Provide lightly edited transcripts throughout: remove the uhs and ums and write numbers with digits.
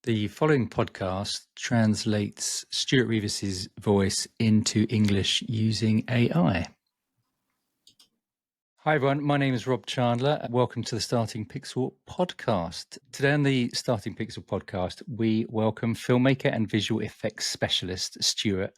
The following podcast translates Stuart Rivas's voice into English using AI. Hi everyone, my name is Rob Chandler. Welcome to the Starting Pixel podcast. Today on the Starting Pixel podcast, we welcome filmmaker and visual effects specialist Stuart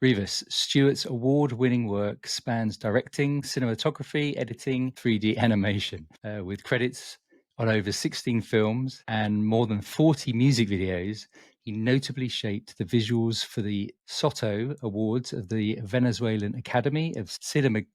Rivas. Stuart's award-winning work spans directing, cinematography, editing, 3D animation, with credits on over 16 films and more than 40 music videos. He notably shaped the visuals for the Soto Awards of the Venezuelan Academy of Cinematographic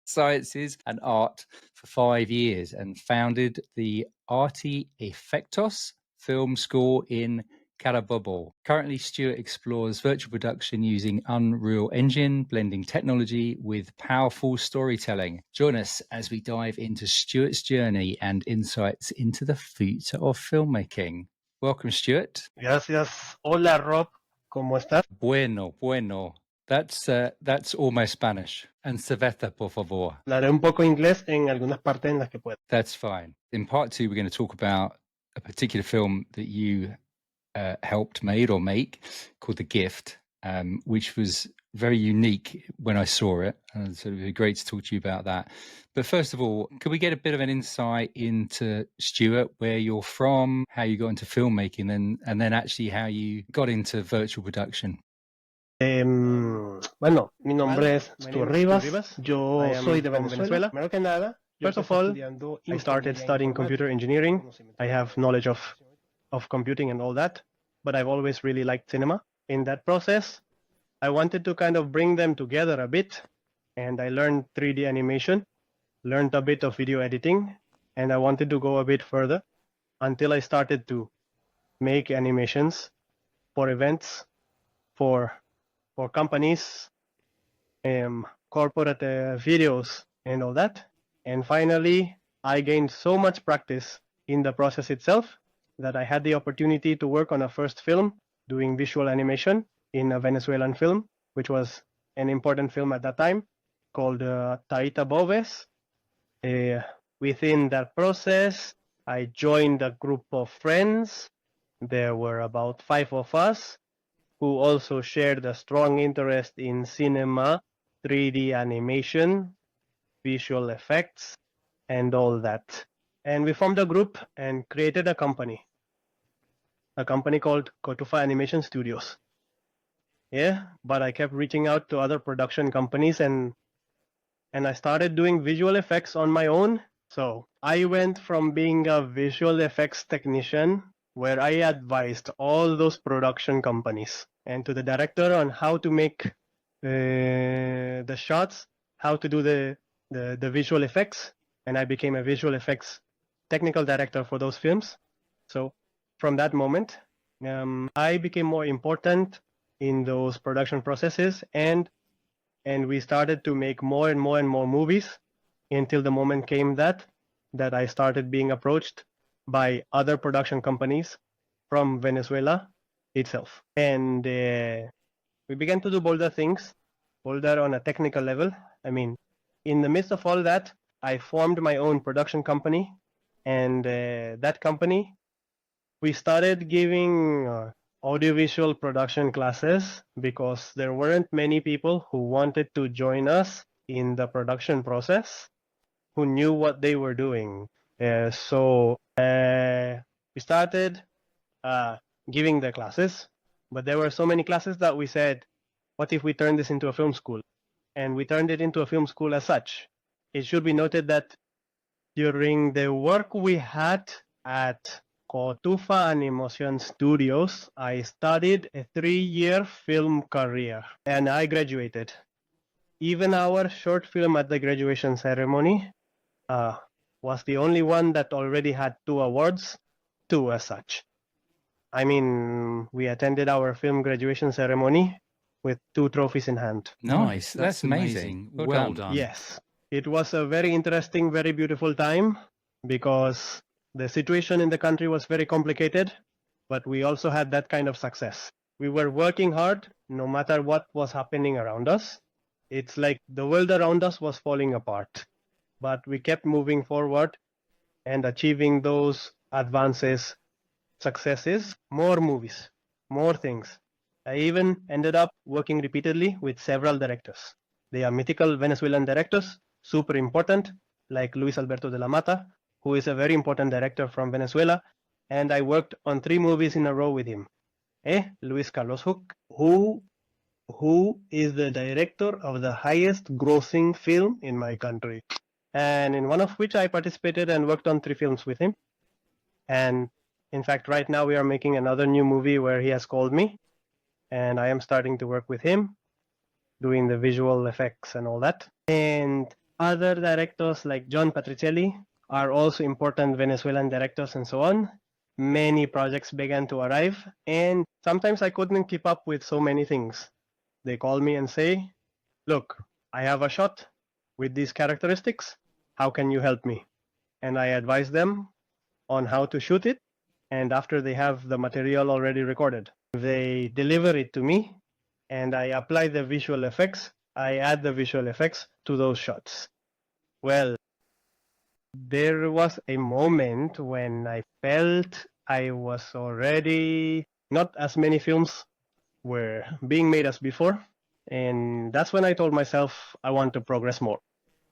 Sciences and Art for 5 years and founded the Arti Efectos film school in Carabobo. Currently, Stuart explores virtual production using Unreal Engine, blending technology with powerful storytelling. Join us as we dive into Stuart's journey and insights into the future of filmmaking. Welcome, Stuart. Gracias. Hola, Rob. ¿Cómo estás? Bueno. That's almost Spanish. And cerveza, por favor. Hablaré un poco inglés en algunas partes en las que pueda. That's fine. In part two, we're going to talk about a particular film that you helped made or make called The Gift, which was very unique when I saw it. And so it would be great to talk to you about that. But first of all, could we get a bit of an insight into Stuart, where you're from, how you got into filmmaking, and then actually how you got into virtual production? Bueno, mi nombre es Stuart Rivas. Yo soy de Venezuela. Primero que nada, first of all, I started studying computer engineering. I have knowledge of computing and all that, but I've always really liked cinema. In that process, I wanted to kind of bring them together a bit, and I learned 3D animation, learned a bit of video editing, and I wanted to go a bit further until I started to make animations for events, for companies, corporate videos and all that. And finally, I gained so much practice in the process itself that I had the opportunity to work on a first film doing visual animation in a Venezuelan film, which was an important film at that time, called Taita Boves. Within that process, I joined a group of friends. There were about 5 of us who also shared a strong interest in cinema, 3D animation, visual effects, and all that. And we formed a group and created a company called Kotufa Animation Studios. Yeah, but I kept reaching out to other production companies and I started doing visual effects on my own. So I went from being a visual effects technician, where I advised all those production companies and to the director on how to make the shots, how to do the visual effects, and I became a visual effects technical director for those films. So from that moment, I became more important in those production processes, and we started to make more and more movies until the moment came that I started being approached by other production companies from Venezuela itself. And we began to do bolder things, bolder on a technical level. I mean, in the midst of all that, I formed my own production company, and that company, we started giving audiovisual production classes because there weren't many people who wanted to join us in the production process, who knew what they were doing. So we started giving the classes, but there were so many classes that we said, what if we turn this into a film school? And we turned it into a film school as such. It should be noted that during the work we had at Kotufa Animation Studios, I studied a 3-year film career and I graduated. Even our short film at the graduation ceremony was the only one that already had 2 awards, 2 as such. I mean, we attended our film graduation ceremony with 2 trophies in hand. Nice. That's amazing. Well done. Yes. It was a very interesting, very beautiful time because the situation in the country was very complicated, but we also had that kind of success. We were working hard no matter what was happening around us. It's like the world around us was falling apart, but we kept moving forward and achieving those advances, successes, more movies, more things. I even ended up working repeatedly with several directors. They are mythical Venezuelan directors, super important, like Luis Alberto de la Mata, who is a very important director from Venezuela, and I worked on 3 movies in a row with him. Luis Carlos Hook, who is the director of the highest grossing film in my country, and in one of which I participated and worked on 3 films with him. And in fact, right now we are making another new movie where he has called me, and I am starting to work with him, doing the visual effects and all that. And other directors like John Patricelli are also important Venezuelan directors and so on. Many projects began to arrive, and sometimes I couldn't keep up with so many things. They call me and say, look, I have a shot with these characteristics. How can you help me? And I advise them on how to shoot it. And after they have the material already recorded, they deliver it to me, and I apply the visual effects. I add the visual effects to those shots. Well, there was a moment when I felt I was already, not as many films were being made as before. And that's when I told myself I want to progress more.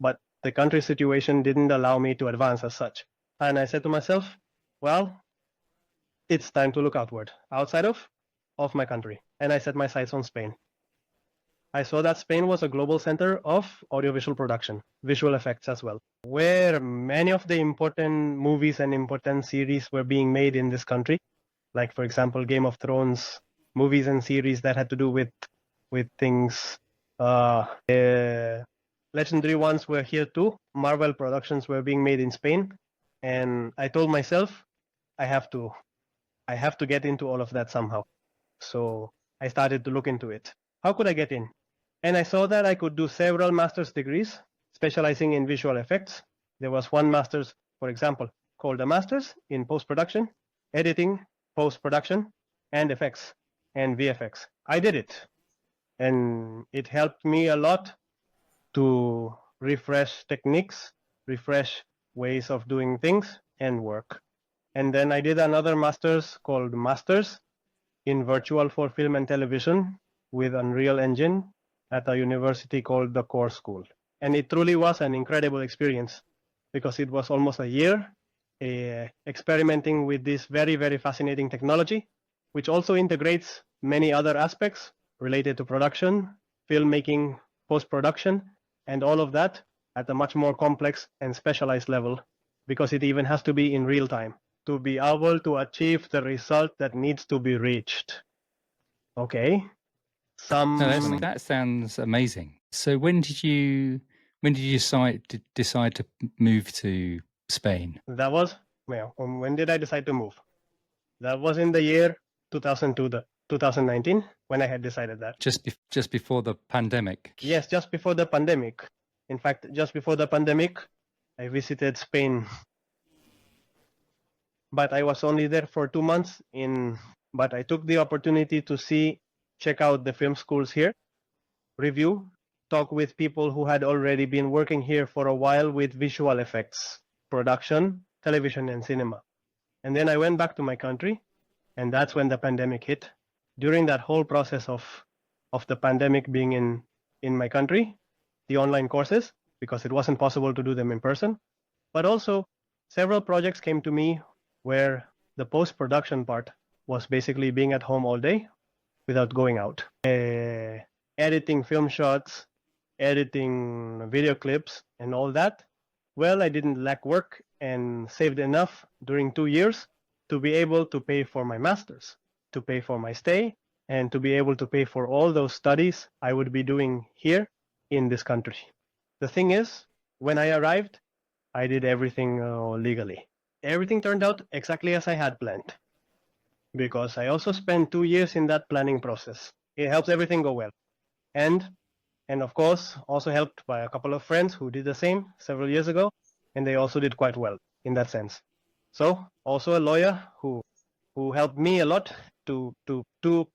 But the country situation didn't allow me to advance as such. And I said to myself, well, it's time to look outward, outside of my country. And I set my sights on Spain. I saw that Spain was a global center of audiovisual production, visual effects as well, where many of the important movies and important series were being made in this country. Like, for example, Game of Thrones, movies and series that had to do with things. Legendary ones were here too. Marvel productions were being made in Spain. And I told myself, I have to get into all of that somehow. So I started to look into it. How could I get in? And I saw that I could do several master's degrees specializing in visual effects. There was one master's, for example, called a master's in post-production, editing, post-production, and effects and VFX. I did it. And it helped me a lot to refresh techniques, refresh ways of doing things, and work. And then I did another master's called Masters in Virtual for Film and Television with Unreal Engine at a university called the Core School. And it truly was an incredible experience because it was almost a year experimenting with this very, very fascinating technology, which also integrates many other aspects related to production, filmmaking, post-production, and all of that at a much more complex and specialized level, because it even has to be in real time to be able to achieve the result that needs to be reached. Okay. No, that sounds amazing. So when did you decide to move to Spain? That was, well, when did I decide to move? That was in the year 2002, 2019, when I had decided that. Just before the pandemic? Yes, just before the pandemic. In fact, just before the pandemic, I visited Spain. But I was only there for 2 months but I took the opportunity to check out the film schools here, review, talk with people who had already been working here for a while with visual effects, production, television, and cinema. And then I went back to my country, and that's when the pandemic hit. During that whole process of the pandemic being in my country, the online courses, because it wasn't possible to do them in person, but also several projects came to me where the post-production part was basically being at home all day without going out. Editing film shots, editing video clips, and all that. Well, I didn't lack work and saved enough during 2 years to be able to pay for my master's, to pay for my stay, and to be able to pay for all those studies I would be doing here in this country. The thing is, when I arrived, I did everything legally. Everything turned out exactly as I had planned, because I also spent 2 years in that planning process. It helps everything go well. And of course, also helped by a couple of friends who did the same several years ago, and they also did quite well in that sense. So also a lawyer who helped me a lot to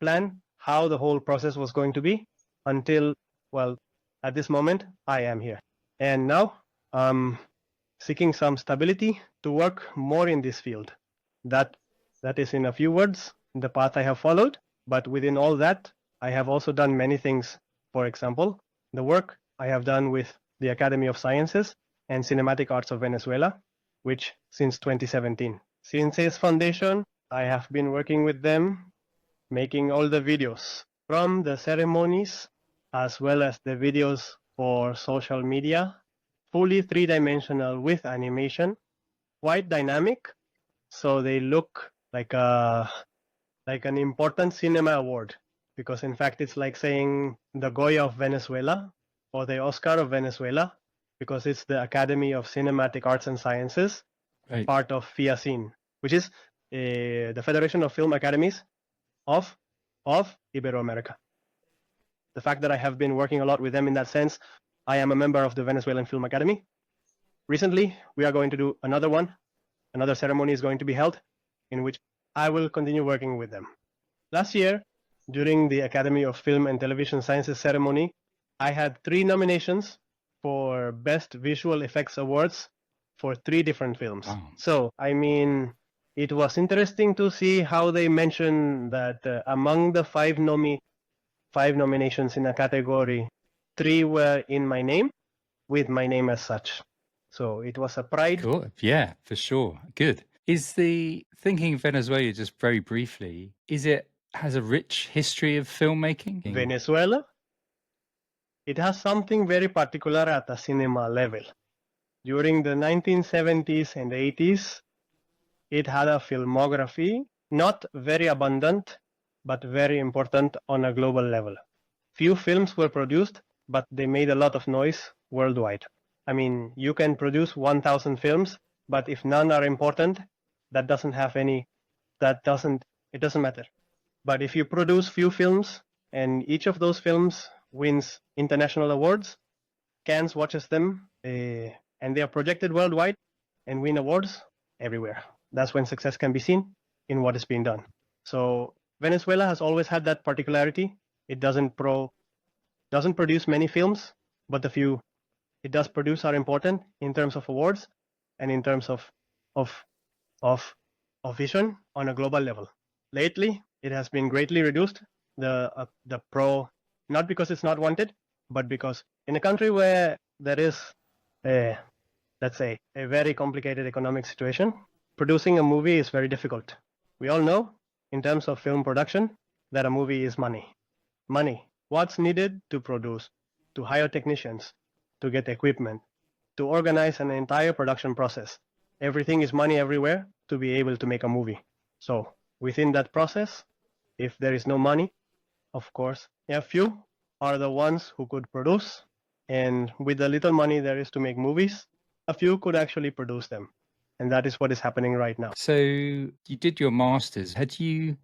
plan how the whole process was going to be until, well, at this moment, I am here. And now, seeking some stability to work more in this field. That is in a few words the path I have followed, but within all that, I have also done many things. For example, the work I have done with the Academy of Sciences and Cinematic Arts of Venezuela, which since 2017. Since its foundation, I have been working with them, making all the videos from the ceremonies as well as the videos for social media, fully three-dimensional with animation, quite dynamic, so they look like an important cinema award, because in fact it's like saying the Goya of Venezuela or the Oscar of Venezuela, because it's the Academy of Cinematic Arts and Sciences, Right. part of FIACIN, which is the Federation of Film Academies of Iberoamerica. The fact that I have been working a lot with them in that sense, I am a member of the Venezuelan Film Academy. Recently, we are going to do another one. Another ceremony is going to be held in which I will continue working with them. Last year, during the Academy of Film and Television Sciences ceremony, I had 3 nominations for Best Visual Effects Awards for 3 different films. Wow. So, I mean, it was interesting to see how they mentioned that among the 5 nominations in a category, 3 were in my name, with my name as such. So it was a pride. Cool. Yeah, for sure. Good. Is the thinking of Venezuela, just very briefly, has a rich history of filmmaking? Venezuela, it has something very particular at the cinema level. During the 1970s and 80s, it had a filmography, not very abundant, but very important on a global level. Few films were produced, but they made a lot of noise worldwide. I mean, you can produce 1,000 films, but if none are important, it doesn't matter. But if you produce few films and each of those films wins international awards, Cannes watches them, and they are projected worldwide and win awards everywhere. That's when success can be seen in what is being done. So Venezuela has always had that particularity. It doesn't produce many films, but the few it does produce are important in terms of awards and in terms of vision on a global level. Lately, it has been greatly reduced. Not because it's not wanted, but because in a country where there is, let's say, a very complicated economic situation, producing a movie is very difficult. We all know, in terms of film production, that a movie is money. Money. What's needed to produce, to hire technicians, to get equipment, to organize an entire production process. Everything is money everywhere to be able to make a movie. So within that process, if there is no money, of course, a few are the ones who could produce, and with the little money there is to make movies, a few could actually produce them. And that is what is happening right now. So you did your masters. Had you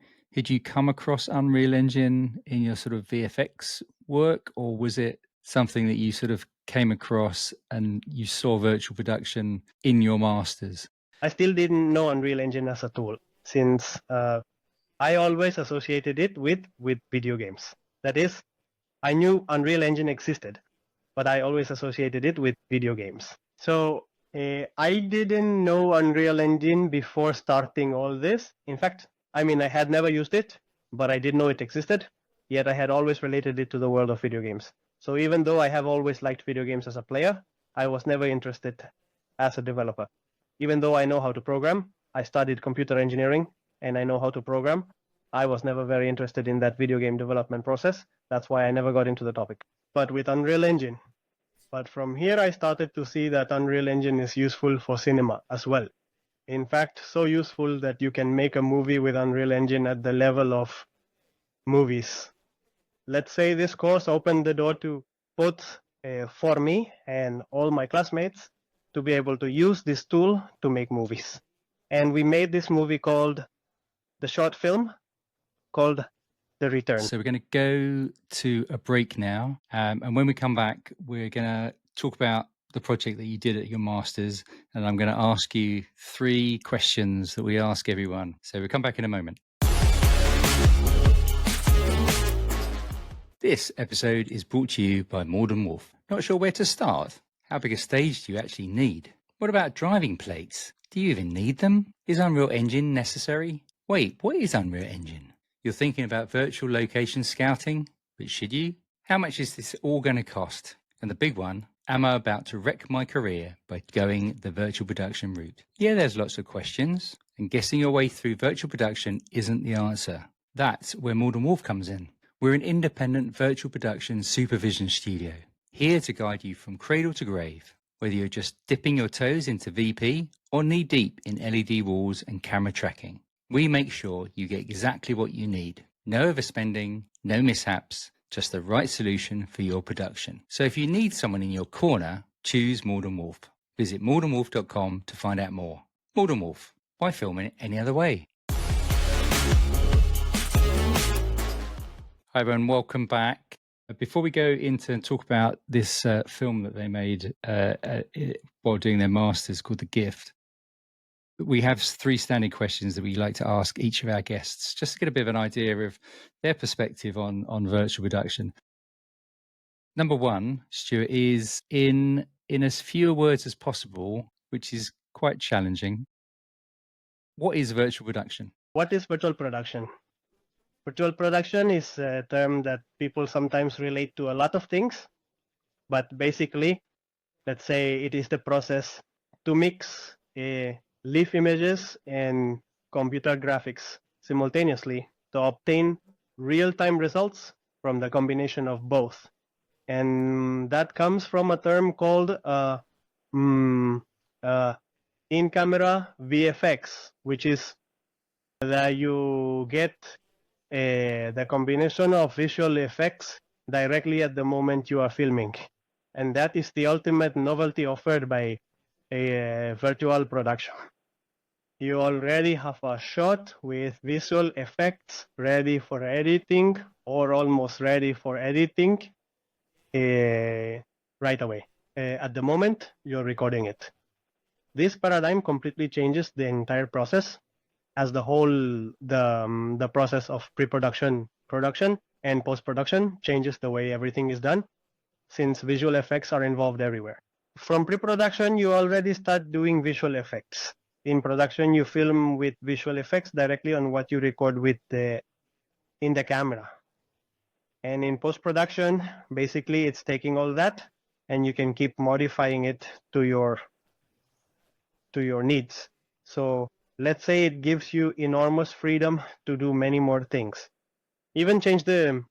come across Unreal Engine in your sort of VFX work, or was it something that you sort of came across and you saw virtual production in your masters? I still didn't know Unreal Engine as a tool, since I always associated it with video games. That is, I knew Unreal Engine existed, but I always associated it with video games. So I didn't know Unreal Engine before starting all this. In fact, I mean, I had never used it, but I did know it existed, yet I had always related it to the world of video games. So even though I have always liked video games as a player, I was never interested as a developer. Even though I know how to program, I studied computer engineering and I know how to program, I was never very interested in that video game development process. That's why I never got into the topic. But with Unreal Engine, from here I started to see that Unreal Engine is useful for cinema as well. In fact, so useful that you can make a movie with Unreal Engine at the level of movies. Let's say this course opened the door to both for me and all my classmates to be able to use this tool to make movies. And we made this movie called the short film called The Return. So we're going to go to a break now. And when we come back, we're going to talk about the project that you did at your masters. And I'm going to ask you 3 questions that we ask everyone. So we'll come back in a moment. This episode is brought to you by More Than Wolf. Not sure where to start? How big a stage do you actually need? What about driving plates? Do you even need them? Is Unreal Engine necessary? Wait, what is Unreal Engine? You're thinking about virtual location scouting, but should you? How much is this all going to cost? And the big one, am I about to wreck my career by going the virtual production route? Yeah, there's lots of questions, and guessing your way through virtual production isn't the answer. That's where More Than Wolf comes in. We're an independent virtual production supervision studio, here to guide you from cradle to grave, whether you're just dipping your toes into VP or knee deep in LED walls and camera tracking. We make sure you get exactly what you need. No overspending, no mishaps, just the right solution for your production. So if you need someone in your corner, choose More Than Wolf. Visit morethanwolf.com to find out more. More Than Wolf. Why film it any other way? Hi everyone, welcome back. Before we go into and talk about this film that they made while doing their masters called The Gift, we have 3 standing questions that we like to ask each of our guests, just to get a bit of an idea of their perspective on virtual production. Number 1, Stuart, is in as few words as possible, which is quite challenging. What is virtual production? What is virtual production? Virtual production is a term that people sometimes relate to a lot of things, but basically, let's say it is the process to mix leaf images and computer graphics simultaneously to obtain real-time results from the combination of both. And that comes from a term called in-camera VFX, which is that you get the combination of visual effects directly at the moment you are filming. And that is the ultimate novelty offered by a virtual production. You already have a shot with visual effects ready for editing or almost ready for editing right away at the moment you're recording it. This paradigm completely changes the entire process, as the process of pre-production, production, and post-production changes the way everything is done, since visual effects are involved everywhere. From pre-production, you already start doing visual effects. In production, you film with visual effects directly on what you record in the camera. And in post-production, basically it's taking all that and you can keep modifying it to your needs. So let's say it gives you enormous freedom to do many more things. Even change the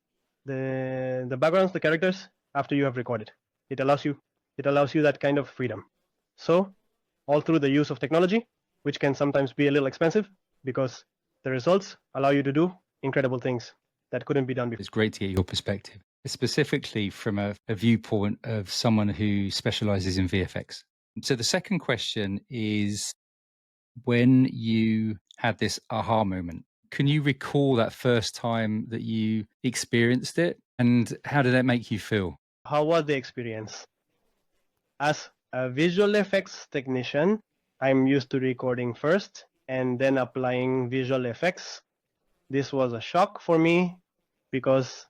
backgrounds, the characters after you have recorded. It allows you that kind of freedom. So all through the use of technology, which can sometimes be a little expensive, because the results allow you to do incredible things that couldn't be done before. It's great to get your perspective, specifically from a viewpoint of someone who specializes in VFX. So the second question is, when you had this aha moment, can you recall that first time that you experienced it, and how did that make you feel? How was the experience? As a visual effects technician, I'm used to recording first and then applying visual effects. This was a shock for me because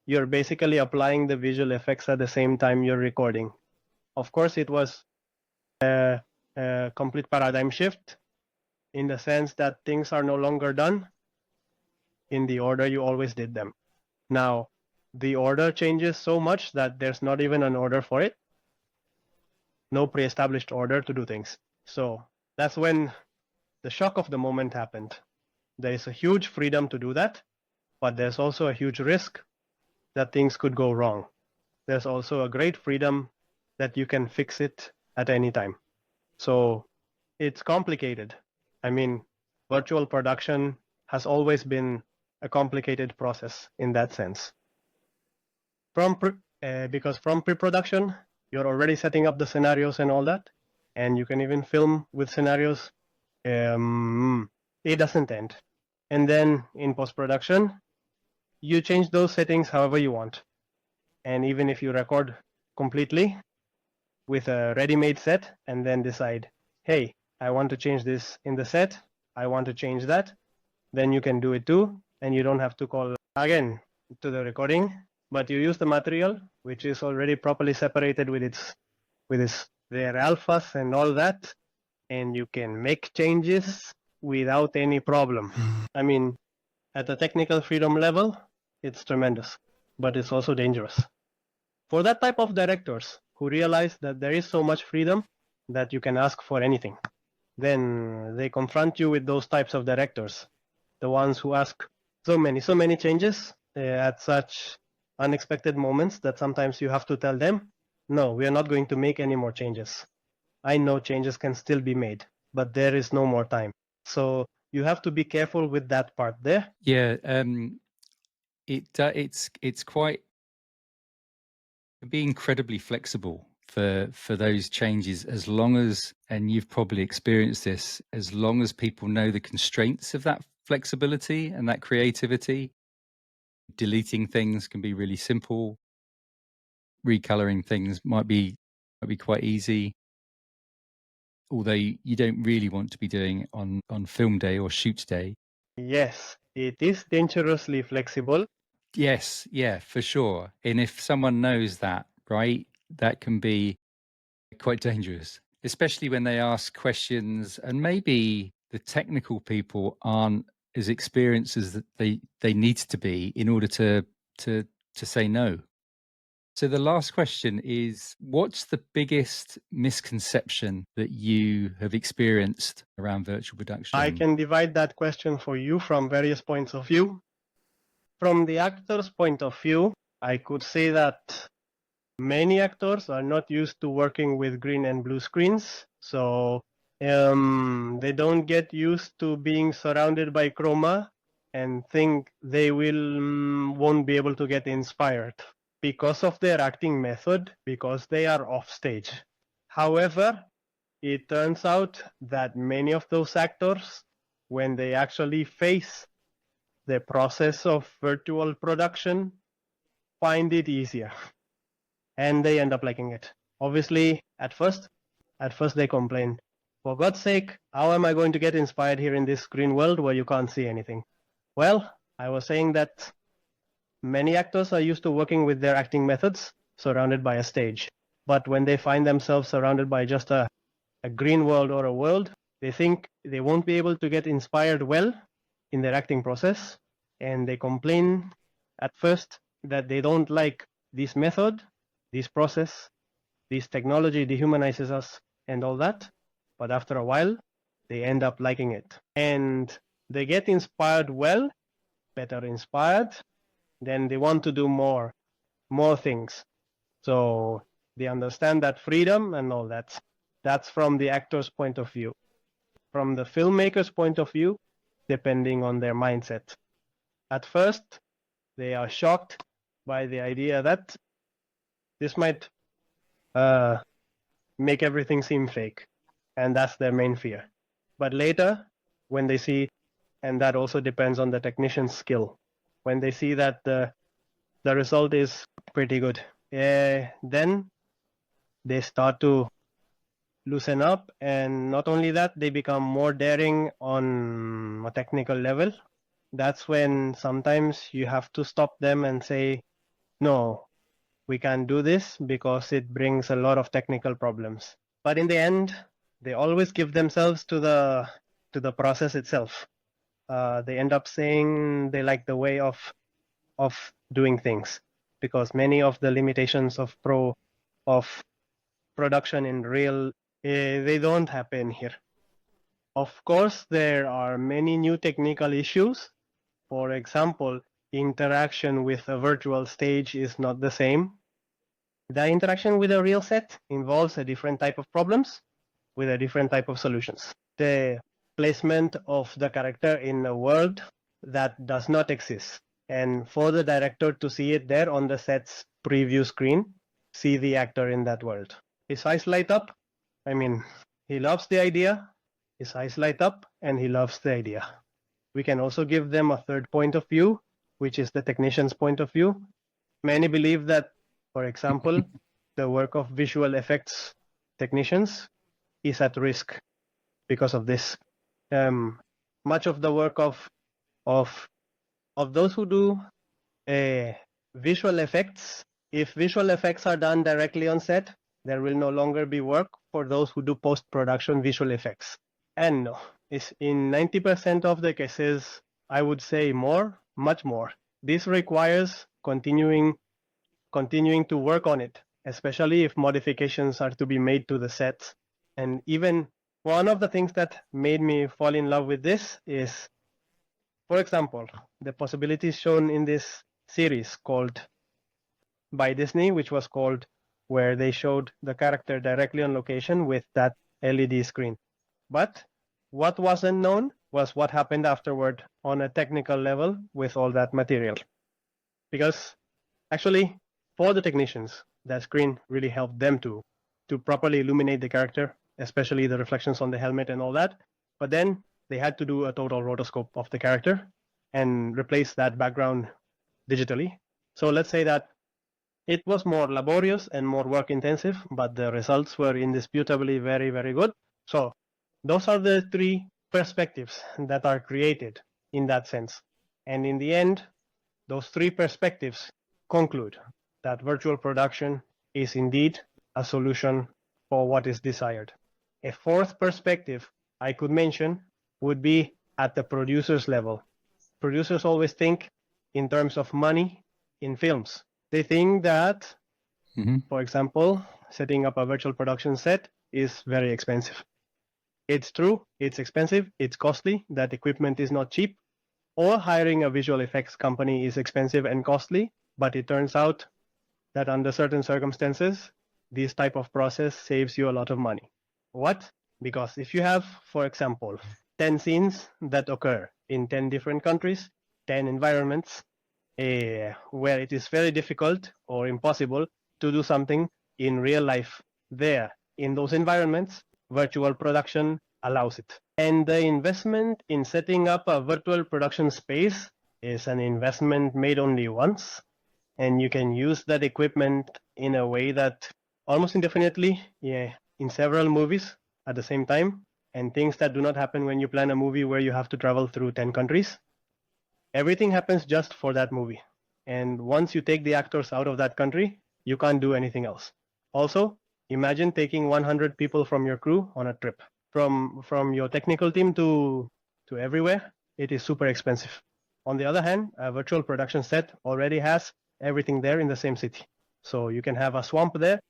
you're basically applying the visual effects at the same time you're recording. Of course, it was a complete paradigm shift in the sense that things are no longer done in the order you always did them. Now, the order changes so much that there's not even an order for it. No pre-established order to do things. So that's when the shock of the moment happened. There is a huge freedom to do that, but there's also a huge risk that things could go wrong. There's also a great freedom that you can fix it at any time. So it's complicated. I mean, virtual production has always been a complicated process in that sense. Because from pre-production, you're already setting up the scenarios and all that, and you can even film with scenarios. It doesn't end. And then in post-production, you change those settings however you want. And even if you record completely with a ready-made set and then decide, hey, I want to change this in the set, I want to change that, then you can do it too, and you don't have to call again to the recording, but you use the material which is already properly separated with its their alphas and all that, and you can make changes without any problem. I mean, at the technical freedom level, it's tremendous, but it's also dangerous. For that type of directors who realize that there is so much freedom that you can ask for anything, then they confront you with those types of directors, the ones who ask so many changes at such unexpected moments that sometimes you have to tell them, no, we are not going to make any more changes. I know changes can still be made, but there is no more time. So you have to be careful with that part there. Yeah, it's quite be incredibly flexible for those changes, as long as, and you've probably experienced this, as long as people know the constraints of that flexibility and that creativity. Deleting things can be really simple. Recoloring things might be quite easy. Although you don't really want to be doing on film day or shoot day. Yes, it is dangerously flexible. Yes, yeah, for sure. And if someone knows that, right, that can be quite dangerous, especially when they ask questions and maybe the technical people aren't as experienced as that they need to be in order to say no. So the last question is, what's the biggest misconception that you have experienced around virtual production? I can divide that question for you from various points of view. From the actor's point of view, I could say that many actors are not used to working with green and blue screens, so they don't get used to being surrounded by chroma and think they won't be able to get inspired because of their acting method, because they are off stage. However, it turns out that many of those actors, when they actually face the process of virtual production, find it easier and they end up liking it. Obviously, at first they complain, for God's sake, how am I going to get inspired here in this green world where you can't see anything? Well, I was saying that many actors are used to working with their acting methods surrounded by a stage. But when they find themselves surrounded by just a green world or a world, they think they won't be able to get inspired well in their acting process. And they complain at first that they don't like this method, this process, this technology dehumanizes us and all that. But after a while, they end up liking it. And they get inspired well, better inspired, then they want to do more things. So they understand that freedom and all that. That's from the actor's point of view. From the filmmaker's point of view, depending on their mindset. At first, they are shocked by the idea that this might make everything seem fake. And that's their main fear. But later, when they see, and that also depends on the technician's skill, when they see that the result is pretty good, then they start to loosen up, and not only that, they become more daring on a technical level. That's when sometimes you have to stop them and say, no, we can't do this because it brings a lot of technical problems. But in the end, they always give themselves to the process itself. They end up saying they like the way of doing things, because many of the limitations of production in real, they don't happen here. Of course, there are many new technical issues. For example, interaction with a virtual stage is not the same. The interaction with a real set involves a different type of problems with a different type of solutions. The placement of the character in a world that does not exist. And for the director to see it there on the set's preview screen, see the actor in that world. His eyes light up. I mean, he loves the idea. His eyes light up and he loves the idea. We can also give them a third point of view, which is the technician's point of view. Many believe that, for example, the work of visual effects technicians is at risk because of this. Much of the work of those who do visual effects, if visual effects are done directly on set, there will no longer be work for those who do post-production visual effects. And no, it's in 90% of the cases, I would say more, much more. This requires continuing to work on it, especially if modifications are to be made to the sets. And even one of the things that made me fall in love with this is, for example, the possibilities shown in this series called by Disney, which was called where they showed the character directly on location with that LED screen. But what wasn't known was what happened afterward on a technical level with all that material. Because actually, for the technicians, that screen really helped them to properly illuminate the character, especially the reflections on the helmet and all that. But then they had to do a total rotoscope of the character and replace that background digitally. So let's say that it was more laborious and more work intensive, but the results were indisputably very, very good. So those are the three perspectives that are created in that sense. And in the end, those three perspectives conclude that virtual production is indeed a solution for what is desired. A fourth perspective I could mention would be at the producer's level. Producers always think in terms of money in films. They think that, for example, setting up a virtual production set is very expensive. It's true, it's expensive, it's costly, that equipment is not cheap, or hiring a visual effects company is expensive and costly, but it turns out that under certain circumstances, this type of process saves you a lot of money. What? Because if you have, for example, 10 scenes that occur in 10 different countries, 10 environments, where it is very difficult or impossible to do something in real life there in those environments, virtual production allows it. And the investment in setting up a virtual production space is an investment made only once, and you can use that equipment in a way that almost indefinitely, in several movies at the same time, and things that do not happen when you plan a movie where you have to travel through 10 countries. Everything happens just for that movie. And once you take the actors out of that country, you can't do anything else. Also, imagine taking 100 people from your crew on a trip. From your technical team to everywhere, it is super expensive. On the other hand, a virtual production set already has everything there in the same city. So you can have a swamp there,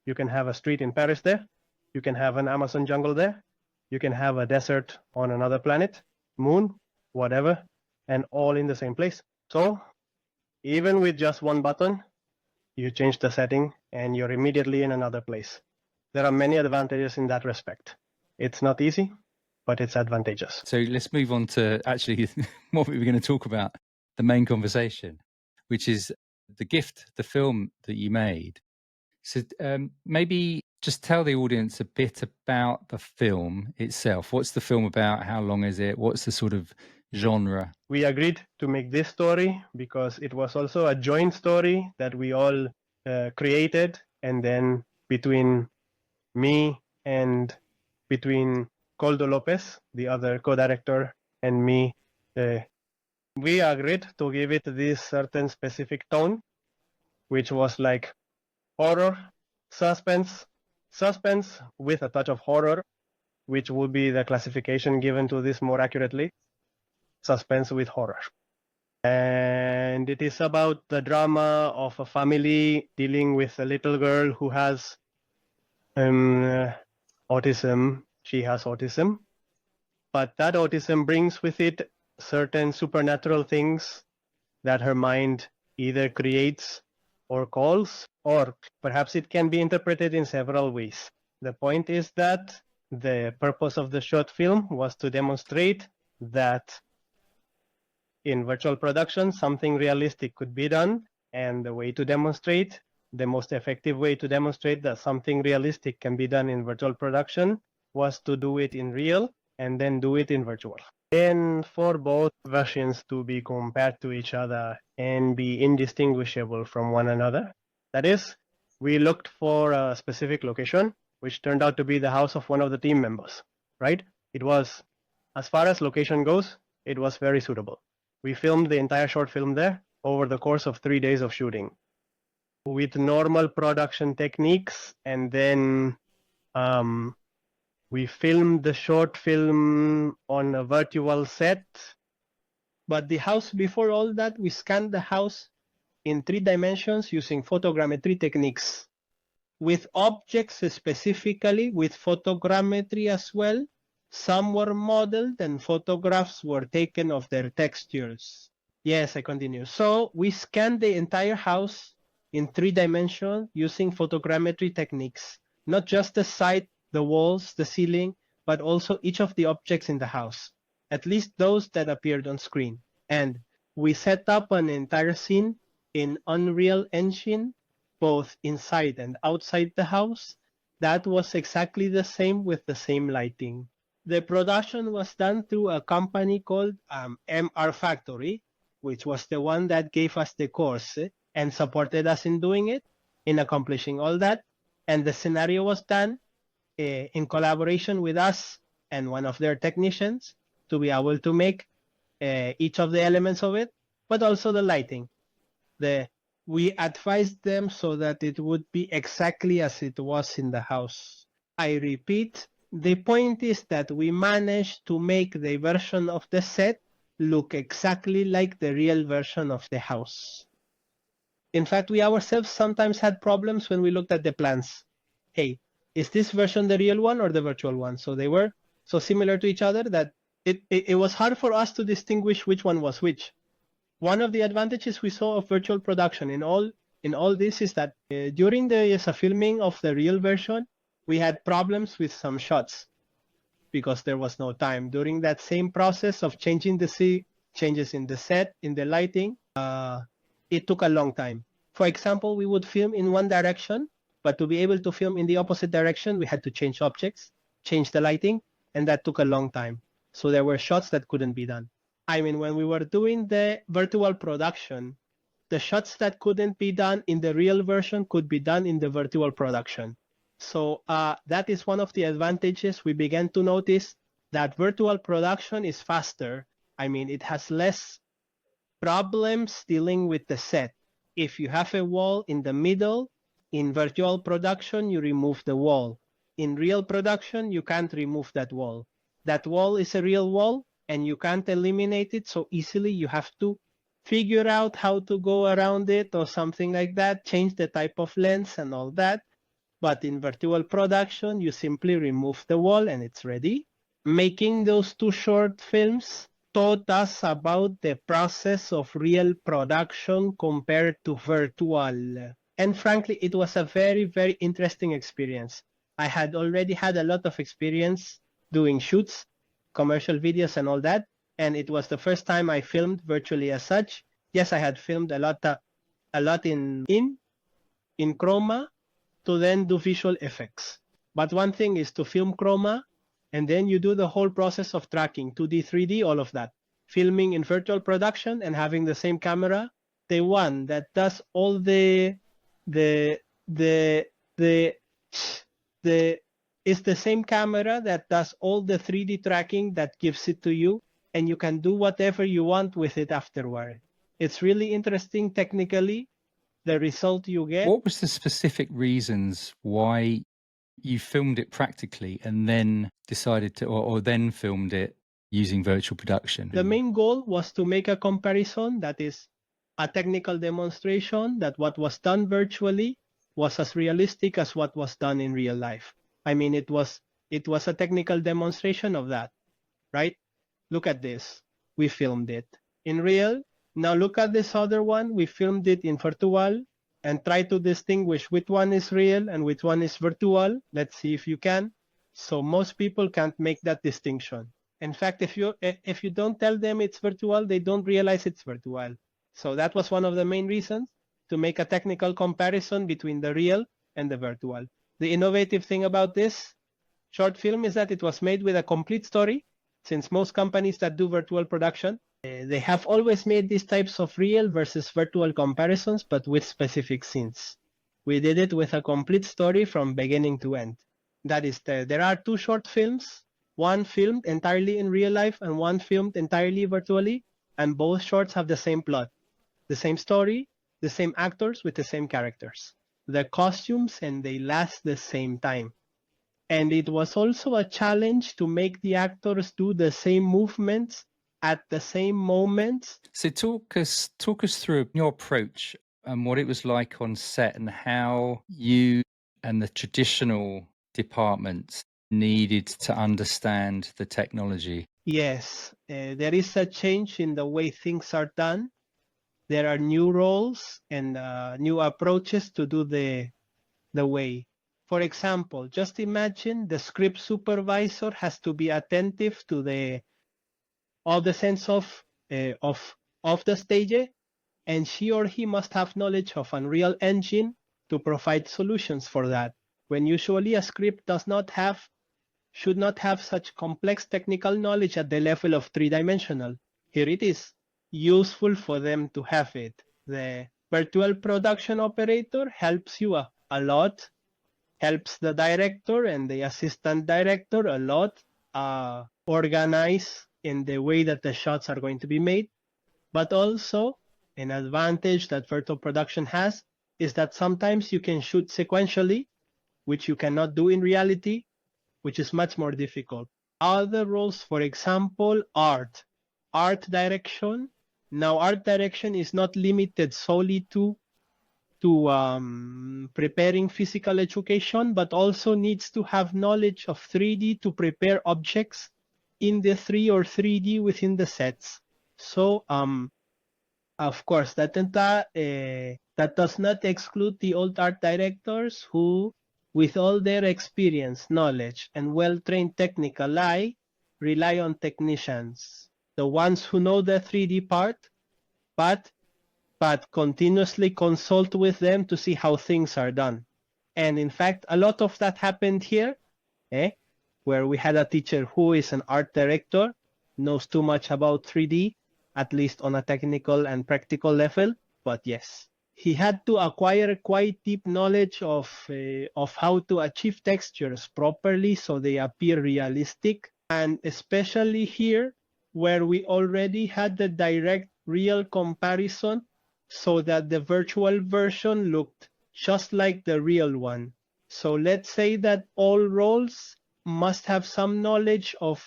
you can have a street in Paris there, you can have an Amazon jungle there, you can have a desert on another planet, moon, whatever, and all in the same place. So even with just one button, you change the setting and you're immediately in another place. There are many advantages in that respect. It's not easy, but it's advantageous. So let's move on to actually what we were going to talk about, the main conversation, which is the gift, the film that you made. So maybe just tell the audience a bit about the film itself. What's the film about? How long is it? What's the sort of genre? We agreed to make this story because it was also a joint story that we all created, and then between me and between Coldo Lopez, the other co-director, and me, we agreed to give it this certain specific tone, which was like horror, suspense with a touch of horror, which would be the classification given to this more accurately, suspense with horror. And it is about the drama of a family dealing with a little girl who has autism. She has autism, but that autism brings with it certain supernatural things that her mind either creates or calls, or perhaps it can be interpreted in several ways. The point is that the purpose of the short film was to demonstrate that in virtual production, something realistic could be done, and the way to demonstrate, the most effective way to demonstrate that something realistic can be done in virtual production was to do it in real and then do it in virtual. And for both versions to be compared to each other and be indistinguishable from one another, that is, we looked for a specific location, which turned out to be the house of one of the team members, right? It was, as far as location goes, it was very suitable. We filmed the entire short film there over the course of 3 days of shooting. with normal production techniques, and then we filmed the short film on a virtual set. But the house, before all that, we scanned the house in 3 dimensions using photogrammetry techniques, with objects specifically, with photogrammetry as well. Some were modeled and photographs were taken of their textures. Yes, I continue. So we scanned the entire house in 3 dimensions using photogrammetry techniques, not just the site, the walls, the ceiling, but also each of the objects in the house, at least those that appeared on screen. And we set up an entire scene in Unreal Engine, both inside and outside the house. That was exactly the same with the same lighting. The production was done through a company called MR Factory, which was the one that gave us the course and supported us in doing it, in accomplishing all that. And the scenario was done in collaboration with us and one of their technicians to be able to make each of the elements of it, but also the lighting. We advised them so that it would be exactly as it was in the house. I repeat, the point is that we managed to make the version of the set look exactly like the real version of the house. In fact, we ourselves sometimes had problems when we looked at the plans. Hey, is this version the real one or the virtual one? So they were so similar to each other that it was hard for us to distinguish which one was which. One of the advantages we saw of virtual production in all this is that during the filming of the real version, we had problems with some shots because there was no time. During that same process of changing the changes in the set, in the lighting, it took a long time. For example, we would film in one direction, but to be able to film in the opposite direction, we had to change objects, change the lighting, and that took a long time. So there were shots that couldn't be done. I mean, when we were doing the virtual production, the shots that couldn't be done in the real version could be done in the virtual production. So that is one of the advantages. We began to notice that virtual production is faster. I mean, it has less problems dealing with the set. If you have a wall in the middle, in virtual production, you remove the wall. In real production, you can't remove that wall. That wall is a real wall, and you can't eliminate it so easily. You have to figure out how to go around it or something like that, change the type of lens and all that. But in virtual production, you simply remove the wall and it's ready. Making those 2 short films taught us about the process of real production compared to virtual. And frankly, it was a very, very interesting experience. I had already had a lot of experience doing shoots, commercial videos and all that, and it was the first time I filmed virtually as such. Yes, I had filmed a lot in chroma to then do visual effects. But one thing is to film chroma, and then you do the whole process of tracking, 2D, 3D, all of that. Filming in virtual production and having the same camera, the one that does all it's the same camera that does all the 3D tracking that gives it to you, and you can do whatever you want with it afterward. It's really interesting technically, the result you get. What was the specific reasons why you filmed it practically and then decided to, or then filmed it using virtual production? The main goal was to make a comparison, that is a technical demonstration that what was done virtually was as realistic as what was done in real life. I mean, it was a technical demonstration of that, right? Look at this. We filmed it in real. Now look at this other one. We filmed it in virtual and try to distinguish which one is real and which one is virtual. Let's see if you can. So most people can't make that distinction. In fact, if you don't tell them it's virtual, they don't realize it's virtual. So that was one of the main reasons to make a technical comparison between the real and the virtual. The innovative thing about this short film is that it was made with a complete story, since most companies that do virtual production, they have always made these types of real versus virtual comparisons, but with specific scenes. We did it with a complete story from beginning to end. That is, there are 2 short films, one filmed entirely in real life and one filmed entirely virtually, and both shorts have the same plot, the same story, the same actors with the same characters, the costumes, and they last the same time. And it was also a challenge to make the actors do the same movements at the same moments. So talk us through your approach and what it was like on set and how you and the traditional departments needed to understand the technology. Yes, there is a change in the way things are done. There are new roles and new approaches to do the way. For example, just imagine the script supervisor has to be attentive to all the sense of the stage, and she or he must have knowledge of Unreal Engine to provide solutions for that. When usually a script should not have such complex technical knowledge at the level of three-dimensional. Here it is, useful for them to have it. The virtual production operator helps you a lot, helps the director and the assistant director a lot organize in the way that the shots are going to be made. But also, an advantage that virtual production has is that sometimes you can shoot sequentially, which you cannot do in reality, which is much more difficult. Other roles, for example, art direction. Now, art direction is not limited solely to preparing physical education, but also needs to have knowledge of 3D to prepare objects in the 3 or 3D within the sets. So, of course, that does not exclude the old art directors who, with all their experience, knowledge, and well-trained technical eye, rely on technicians, the ones who know the 3D part, but continuously consult with them to see how things are done. And in fact, a lot of that happened here, where we had a teacher who is an art director, knows too much about 3D, at least on a technical and practical level. But yes, he had to acquire quite deep knowledge of how to achieve textures properly so they appear realistic. And especially here, where we already had the direct real comparison so that the virtual version looked just like the real one. So let's say that all roles must have some knowledge of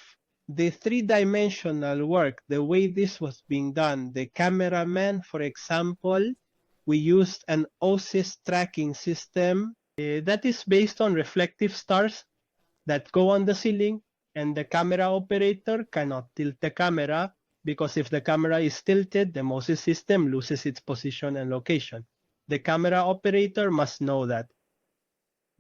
the three-dimensional work, the way this was being done. The cameraman, for example, we used an OSIS tracking system that is based on reflective stars that go on the ceiling, and the camera operator cannot tilt the camera because if the camera is tilted, the MOSIS system loses its position and location. The camera operator must know that,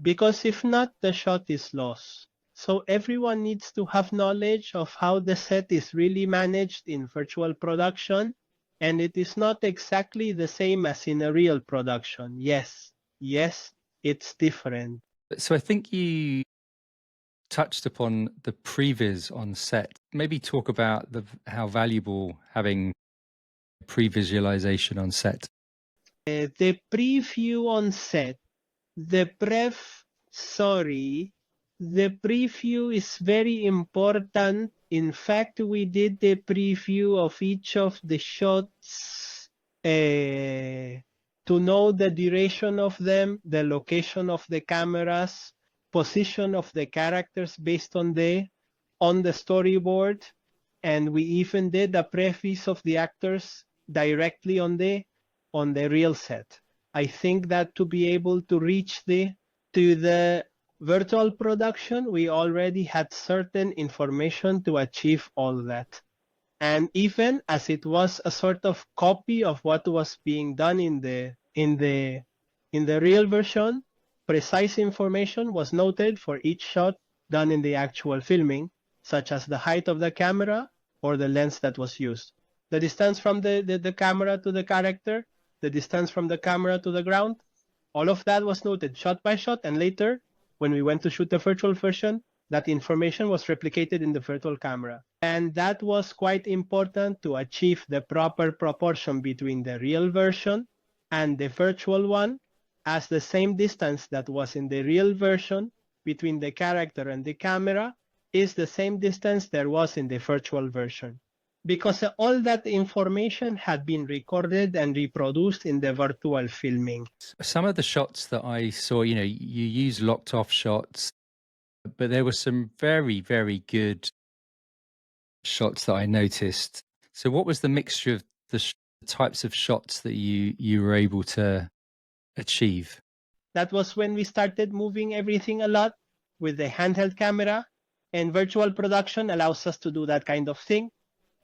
because if not, the shot is lost. So everyone needs to have knowledge of how the set is really managed in virtual production, and it is not exactly the same as in a real production. Yes, it's different. So I think you touched upon the previs on set. Maybe talk about how valuable having pre-visualization on set. The preview on set, the preview is very important. In fact, we did the preview of each of the shots to know the duration of them, the location of the cameras, position of the characters based on the storyboard, and we even did a preface of the actors directly on the real set. I think that to be able to reach to the virtual production, we already had certain information to achieve all that. And even as it was a sort of copy of what was being done in the real version, precise information was noted for each shot done in the actual filming, such as the height of the camera or the lens that was used, the distance from the camera to the character, the distance from the camera to the ground. All of that was noted shot by shot, and later, when we went to shoot the virtual version, that information was replicated in the virtual camera. And that was quite important to achieve the proper proportion between the real version and the virtual one, as the same distance that was in the real version between the character and the camera is the same distance there was in the virtual version. because all that information had been recorded and reproduced in the virtual filming. Some of the shots that I saw, you use locked off shots, but there were some very, very good shots that I noticed. So what was the mixture of the types of shots that you were able to achieve? That was when we started moving everything a lot with the handheld camera, and virtual production allows us to do that kind of thing.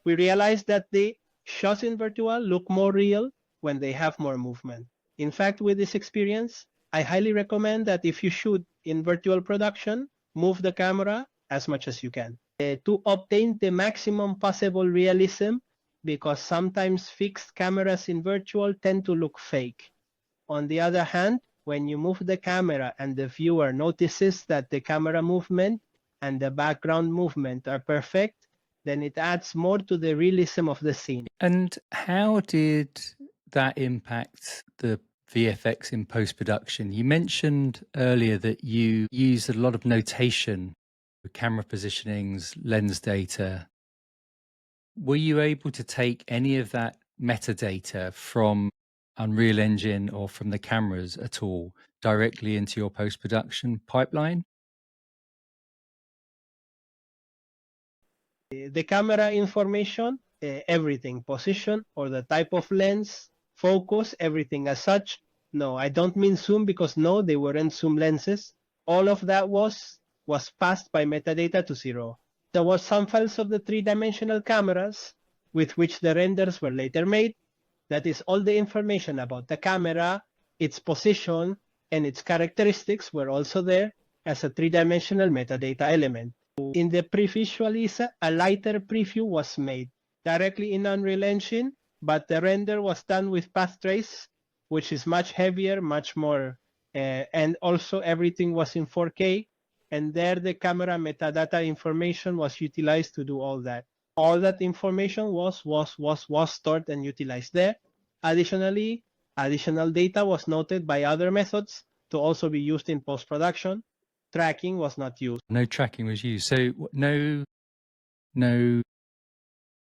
We realized that the shots in virtual look more real when they have more movement. In fact, with this experience, I highly recommend that if you shoot in virtual production, move the camera as much as you can to obtain the maximum possible realism, because sometimes fixed cameras in virtual tend to look fake. On the other hand, when you move the camera and the viewer notices that the camera movement and the background movement are perfect, then it adds more to the realism of the scene. And how did that impact the VFX in post-production? You mentioned earlier that you use a lot of notation, camera positionings, lens data. Were you able to take any of that metadata from Unreal Engine or from the cameras at all directly into your post-production pipeline? The camera information, everything, position or the type of lens, focus, everything as such. No, I don't mean zoom, because no, they weren't zoom lenses. All of that was passed by metadata to zero. There was some files of the three-dimensional cameras with which the renders were later made. That is, all the information about the camera, its position, and its characteristics were also there as a three-dimensional metadata element. In the pre-visualizer, a lighter preview was made directly in Unreal Engine, but the render was done with path trace, which is much heavier, much more, and also everything was in 4K, and there the camera metadata information was utilized to do all that. All that information was stored and utilized there. Additionally, additional data was noted by other methods to also be used in post-production. Tracking was not used. No tracking was used. So no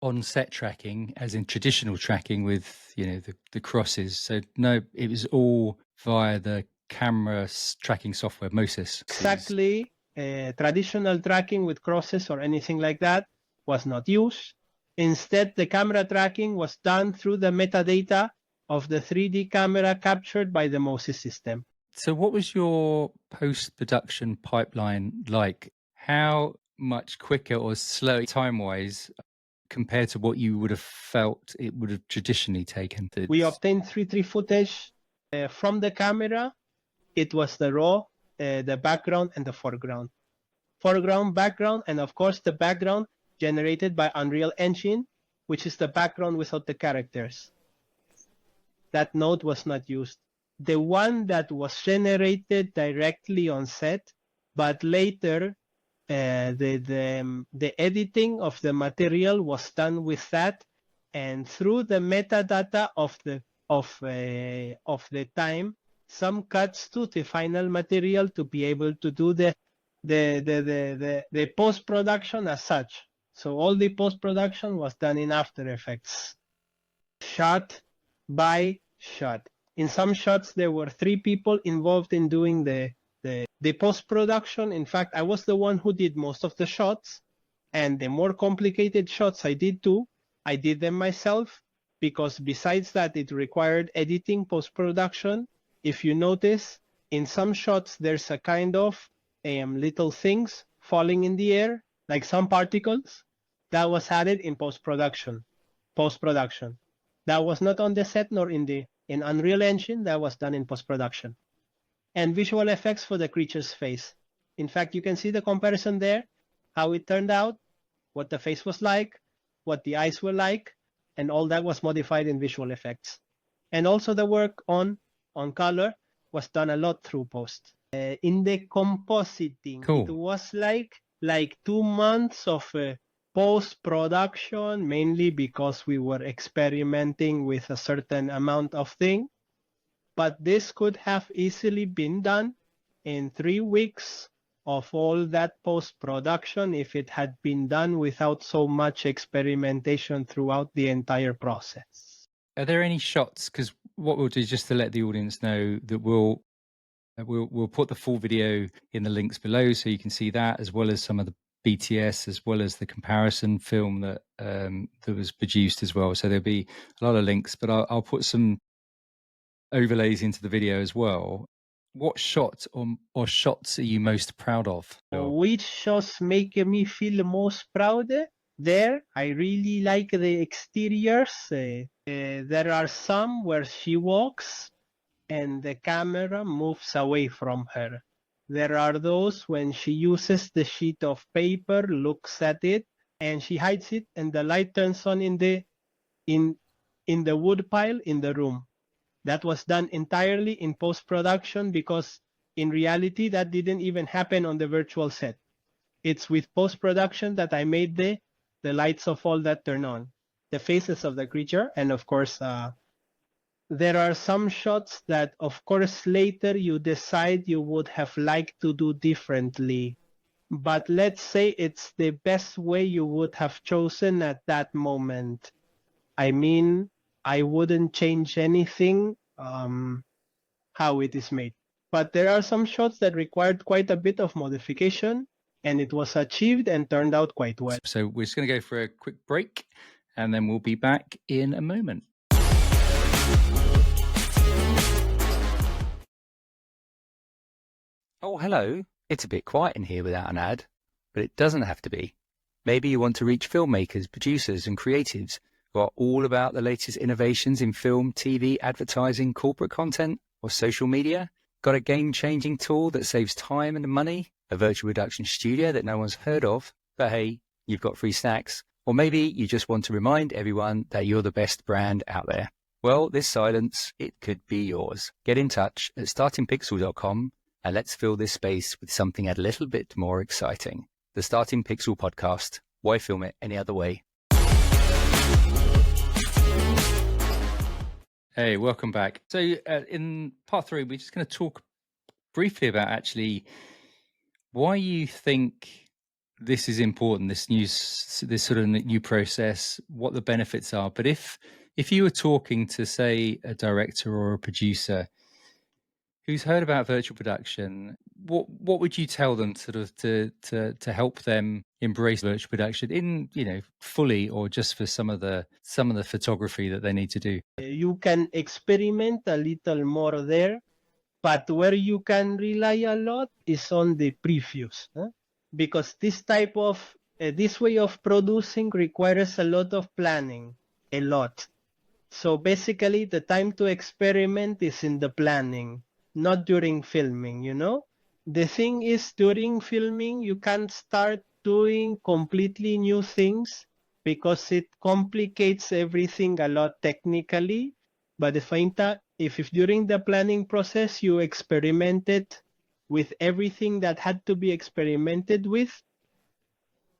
on-set tracking, as in traditional tracking with the crosses. So no, it was all via the camera tracking software, Moses. Exactly. Traditional tracking with crosses or anything like that was not used. Instead, the camera tracking was done through the metadata of the 3D camera captured by the Moses system. So what was your post-production pipeline like? How much quicker or slower time-wise compared to what you would have felt it would have traditionally taken? We obtained 3D footage from the camera. It was the raw, the background, and the foreground. Foreground, background, and of course the background generated by Unreal Engine, which is the background without the characters. That node was not used. The one that was generated directly on set, but later the editing of the material was done with that, and through the metadata of the time, some cuts to the final material to be able to do the post-production as such. So all the post-production was done in After Effects, shot by shot. In some shots, there were 3 people involved in doing the post-production. In fact, I was the one who did most of the shots, and the more complicated shots I did too. I did them myself, because besides that, it required editing post-production. If you notice, in some shots, there's a kind of little things falling in the air, like some particles. That was added in post-production. That was not on the set nor in Unreal Engine. That was done in post-production. And visual effects for the creature's face. In fact, you can see the comparison there, how it turned out, what the face was like, what the eyes were like, and all that was modified in visual effects. And also the work on color was done a lot through post. In the compositing, Cool. It was like 2 months of post-production, mainly because we were experimenting with a certain amount of thing. But this could have easily been done in 3 weeks of all that post-production if it had been done without so much experimentation throughout the entire process. Are there any shots? Because what we'll do, just to let the audience know, that we'll put the full video in the links below, so you can see that, as well as some of the BTS, as well as the comparison film that that was produced as well. So there'll be a lot of links, but I'll put some overlays into the video as well. What shot or shots are you most proud of? Which shots make me feel most proud? There, I really like the exteriors. There are some where she walks and the camera moves away from her. There are those when she uses the sheet of paper, looks at it, and she hides it, and the light turns on in the wood pile in the room. That was done entirely in post-production because in reality that didn't even happen on the virtual set. It's with post-production that I made the lights of all that turn on, the faces of the creature, and of course there are some shots that of course later you decide you would have liked to do differently. But let's say it's the best way you would have chosen at that moment. I mean, I wouldn't change anything how it is made. But there are some shots that required quite a bit of modification, and it was achieved and turned out quite well. So we're just going to go for a quick break, and then we'll be back in a moment. Oh, hello. It's a bit quiet in here without an ad, but it doesn't have to be. Maybe you want to reach filmmakers, producers, and creatives who are all about the latest innovations in film, TV, advertising, corporate content, or social media. Got a game-changing tool that saves time and money? A virtual production studio that no one's heard of? But hey, you've got free snacks. Or maybe you just want to remind everyone that you're the best brand out there. Well, this silence, it could be yours. Get in touch at startingpixel.com and let's fill this space with something a little bit more exciting. The Starting Pixel podcast. Why film it any other way? Hey, welcome back. So in part 3, we're just going to talk briefly about actually why you think this is important, this sort of new process, what the benefits are. But if you were talking to, say, a director or a producer who's heard about virtual production, what would you tell them sort of to help them embrace virtual production in, fully, or just for some of the photography that they need to do? You can experiment a little more there, but where you can rely a lot is on the previews, because this way of producing requires a lot of planning, a lot. So basically the time to experiment is in the planning, not during filming, The thing is, during filming, you can't start doing completely new things because it complicates everything a lot technically. But if during the planning process you experimented with everything that had to be experimented with,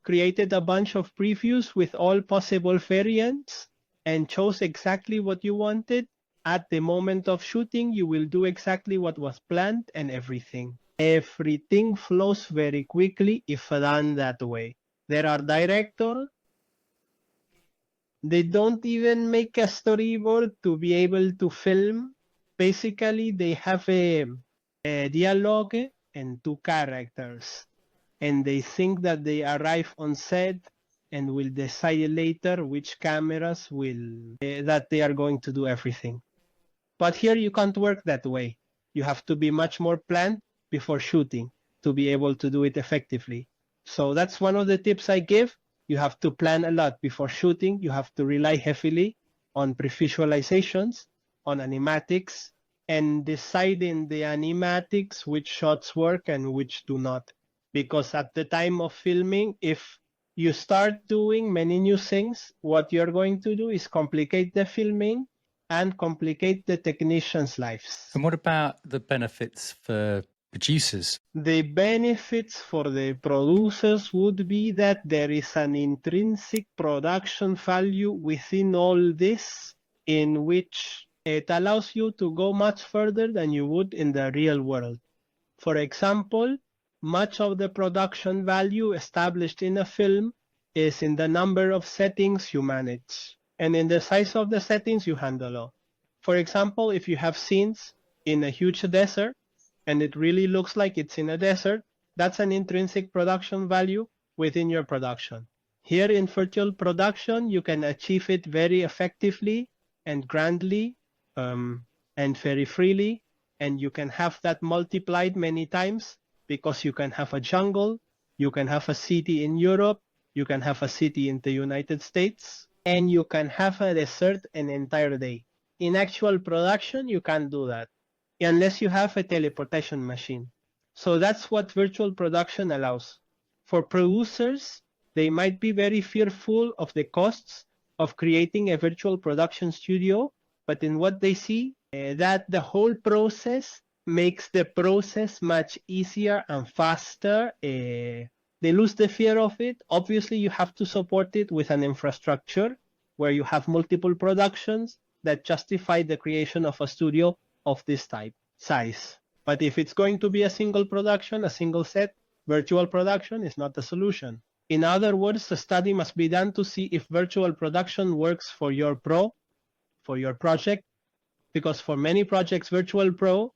created a bunch of previews with all possible variants, and chose exactly what you wanted, at the moment of shooting, you will do exactly what was planned and everything. Everything flows very quickly if done that way. There are directors, they don't even make a storyboard to be able to film. Basically, they have a dialogue and 2 characters, and they think that they arrive on set and will decide later which cameras that they are going to do everything. But here you can't work that way. You have to be much more planned before shooting to be able to do it effectively. So that's one of the tips I give. You have to plan a lot before shooting. You have to rely heavily on pre-visualizations, on animatics, and decide in the animatics which shots work and which do not. Because at the time of filming, if you start doing many new things, what you're going to do is complicate the filming and complicate the technicians' lives. And what about the benefits for producers? The benefits for the producers would be that there is an intrinsic production value within all this, in which it allows you to go much further than you would in the real world. For example, much of the production value established in a film is in the number of settings you manage and in the size of the settings you handle. For example, if you have scenes in a huge desert and it really looks like it's in a desert, that's an intrinsic production value within your production. Here in virtual production, you can achieve it very effectively and grandly and very freely, and you can have that multiplied many times because you can have a jungle, you can have a city in Europe, you can have a city in the United States, and you can have a desert an entire day. In actual production, you can't do that unless you have a teleportation machine. So that's what virtual production allows. For producers, they might be very fearful of the costs of creating a virtual production studio, but in what they see, that the whole process makes the process much easier and faster. They lose the fear of it. Obviously, you have to support it with an infrastructure where you have multiple productions that justify the creation of a studio of this type, size. But if it's going to be a single production, a single set, virtual production is not the solution. In other words, a study must be done to see if virtual production works for your project, because for many projects, virtual pro,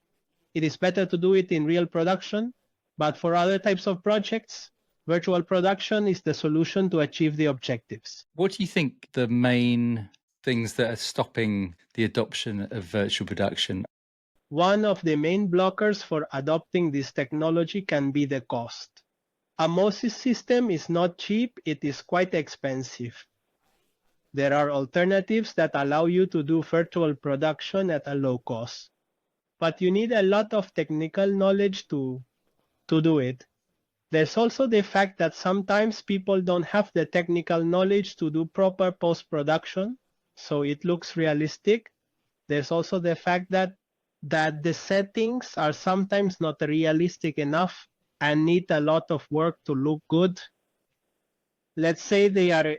it is better to do it in real production. But for other types of projects, virtual production is the solution to achieve the objectives. What do you think the main things that are stopping the adoption of virtual production? One of the main blockers for adopting this technology can be the cost. A MOSIS system is not cheap, it is quite expensive. There are alternatives that allow you to do virtual production at a low cost. But you need a lot of technical knowledge to do it. There's also the fact that sometimes people don't have the technical knowledge to do proper post-production, so it looks realistic. There's also the fact that the settings are sometimes not realistic enough and need a lot of work to look good. Let's say they are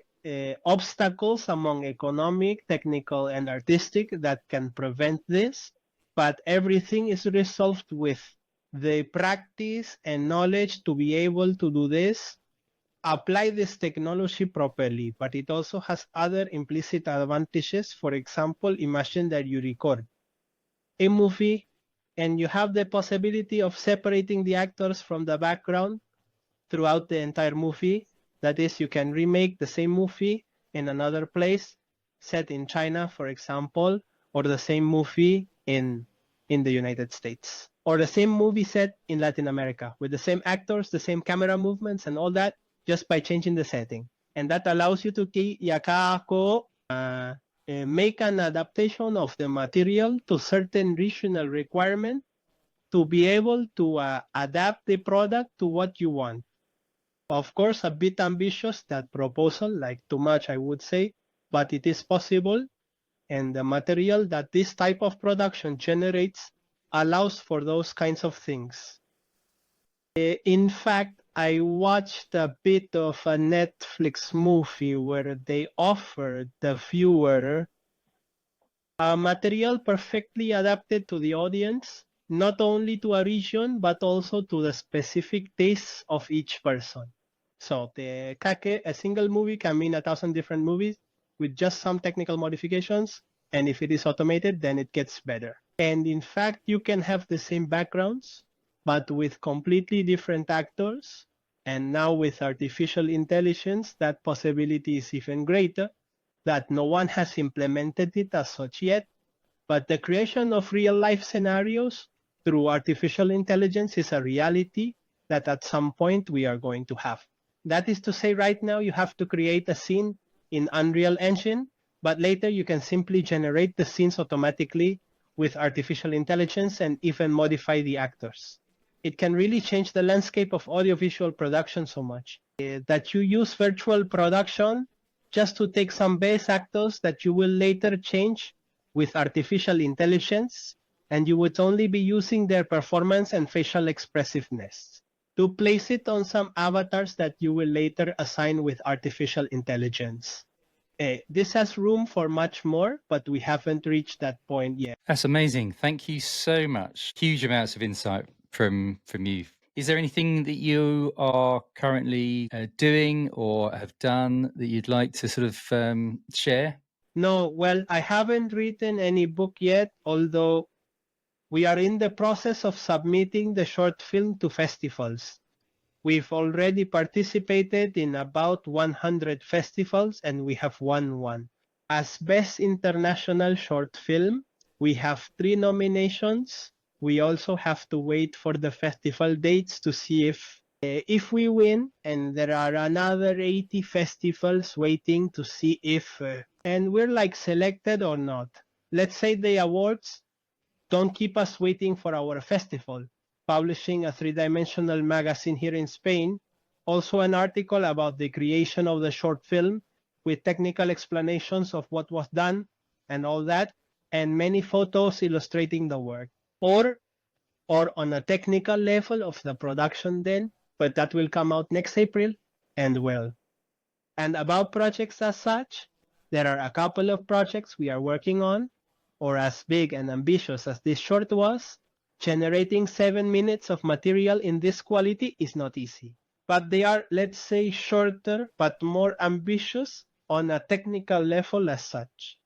obstacles among economic, technical, and artistic that can prevent this, but everything is resolved with the practice and knowledge to be able to do this, apply this technology properly, but it also has other implicit advantages. For example, imagine that you record a movie and you have the possibility of separating the actors from the background throughout the entire movie. That is, you can remake the same movie in another place, set in China, for example, or the same movie in the United States, or the same movie set in Latin America with the same actors, the same camera movements and all that, just by changing the setting. And that allows you to make an adaptation of the material to certain regional requirement to be able to adapt the product to what you want. Of course, a bit ambitious, that proposal, like too much, I would say, but it is possible. And the material that this type of production generates allows for those kinds of things. In fact, I watched a bit of a Netflix movie where they offered the viewer a material perfectly adapted to the audience, not only to a region, but also to the specific tastes of each person. So a single movie can mean 1,000 different movies with just some technical modifications. And if it is automated, then it gets better. And in fact, you can have the same backgrounds, but with completely different actors. And now with artificial intelligence, that possibility is even greater, that no one has implemented it as such yet. But the creation of real-life scenarios through artificial intelligence is a reality that at some point we are going to have. That is to say, right now you have to create a scene in Unreal Engine, but later you can simply generate the scenes automatically with artificial intelligence and even modify the actors. It can really change the landscape of audiovisual production so much that you use virtual production just to take some base actors that you will later change with artificial intelligence, and you would only be using their performance and facial expressiveness to place it on some avatars that you will later assign with artificial intelligence. This has room for much more, but we haven't reached that point yet. That's amazing. Thank you so much. Huge amounts of insight from you, Is there anything that you are currently doing or have done that you'd like to sort of share? No, well, I haven't written any book yet, although we are in the process of submitting the short film to festivals. We've already participated in about 100 festivals and we have won one. As Best International Short Film, we have 3 nominations. We also have to wait for the festival dates to see if we win, and there are another 80 festivals waiting to see if and we're like selected or not. Let's say the awards don't keep us waiting for our festival. Publishing a 3-dimensional magazine here in Spain, also an article about the creation of the short film with technical explanations of what was done and all that, and many photos illustrating the work. Or on a technical level of the production then, but that will come out next April, and well. And about projects as such, there are a couple of projects we are working on, or as big and ambitious as this short was. Generating 7 minutes of material in this quality is not easy. But they are, let's say, shorter but more ambitious on a technical level as such.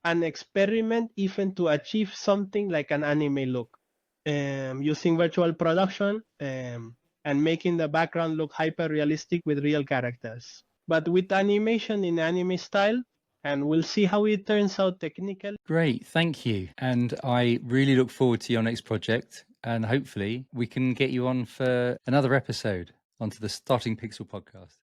An experiment even to achieve something like an anime look. Using virtual production and making the background look hyper realistic with real characters. But with animation in anime style, and we'll see how it turns out technically. Great, thank you. And I really look forward to your next project. And hopefully we can get you on for another episode onto the Starting Pixel podcast.